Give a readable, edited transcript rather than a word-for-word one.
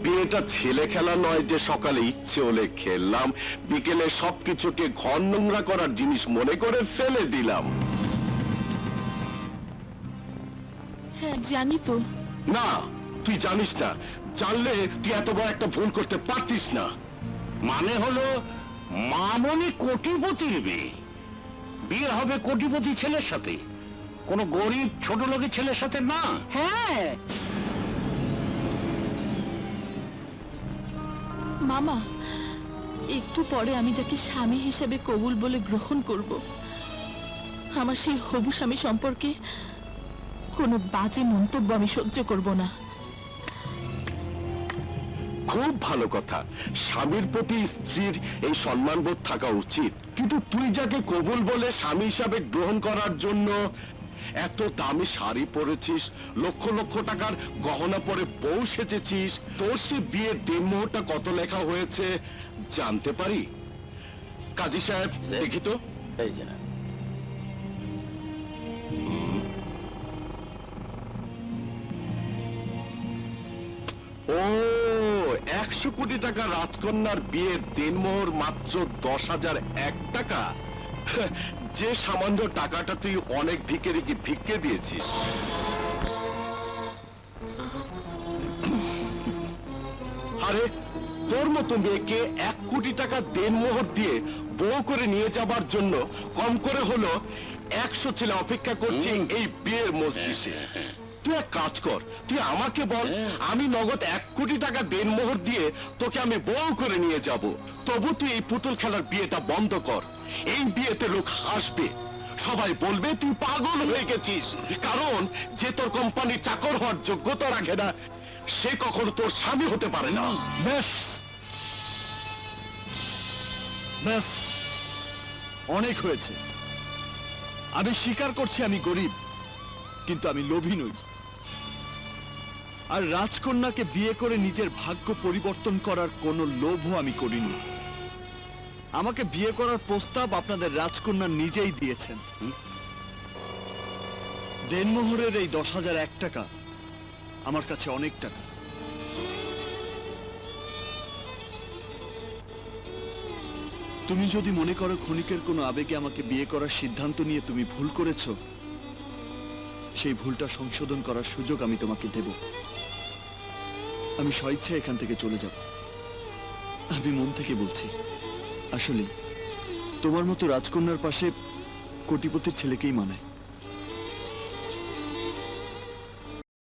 বিয়েটা ছেলে খেলা নয় যে সকালে ইচ্ছে হলে খেললাম, বিকেলে সবকিছুকে ঘর নোংরা করার জিনিস মনে করে ফেলে দিলাম। হ্যাঁ জানি তো। না, তুই জানিস না। জানলে তুই এত বড় একটা ভুল করতে পারতিস না। মানে হলো মামনি কোটিপতির মেয়ে, বিয়ে হবে কোটিপতি ছেলের সাথে, কোনো গরিব ছোট লোকের ছেলের সাথে না। হ্যাঁ মামা, একটু পরে আমি যাকে স্বামী হিসেবে কবুল বলে গ্রহণ করব, আমার সেই হবু স্বামী সম্পর্কে কোনো বাজে মন্তব্য আমি সহ্য করব না। খুব ভালো কথা, স্বামীর প্রতি স্ত্রীর এই সম্মানবোধ থাকা উচিত। কিন্তু তুই যাকে কবুল বলে স্বামী হিসাবে গ্রহণ করার জন্য এত দামি শাড়ি পরেছিস, লক্ষ লক্ষ টাকার গহনা পরে বউ সেজেছিস, তোর সে বিয়ের দিনমোহরটা কত লেখা হয়েছে জানতে পারি? কাজী সাহেব দেখি তো। এই যে না। ও, 100 কোটি টাকা রাজকন্যার বিয়ের দিনমোহর মাত্র 10,001 টাকা। যে সামান্য টাকাটা তুই অনেক ভিখারিকে ভিক্ষে দিয়েছিস। আরে তোর মতো মেয়েকে 1 কোটি টাকা দেনমোহর দিয়ে বউ করে নিয়ে যাবার জন্য কম করে হলো 100 ছেলে অপেক্ষা করছে এই বিয়ের মজলিসে। তুই এক কাজ কর, তুই আমাকে বল, আমি নগদ 1 কোটি টাকা দেনমোহর দিয়ে তোকে আমি বউ করে নিয়ে যাব। তবু তুই এই পুতুল খেলার বিয়েটা বন্ধ কর। এই বিয়েতে লোক হাসবে, সবাই বলবে তুই পাগল হয়ে গেছিস। কারণ যে তোর কোম্পানির চাকর হওয়ার যোগ্যতা রাখে না, সে কখনো তোর স্বামী হতে পারে না। ব্যাস ব্যাস, অনেক হয়েছে। আমি স্বীকার করছি আমি গরিব, কিন্তু আমি লোভী নই। আর রাজকন্যাকে বিয়ে করে নিজের ভাগ্য পরিবর্তন করার কোনো লোভও আমি করিনি। আমাকে বিয়ে করার প্রস্তাব আপনাদের রাজকন্যা নিজেই দিয়েছেন। দেনমোহরের এই 10,001 টাকা আমার কাছে অনেক টাকা। তুমি যদি মনে করো ক্ষণিকের কোনো আবেগে আমাকে বিয়ে করার সিদ্ধান্ত নিয়ে তুমি ভুল করেছো, সেই ভুলটা সংশোধন করার সুযোগ আমি তোমাকে দেব। আমি স্বেচ্ছা এখান থেকে চলে যাব। আমি মন থেকে বলছি, আসলে তোমার মতো রাজকন্যার পাশে কোটিপতির ছেলেকেই মানায়।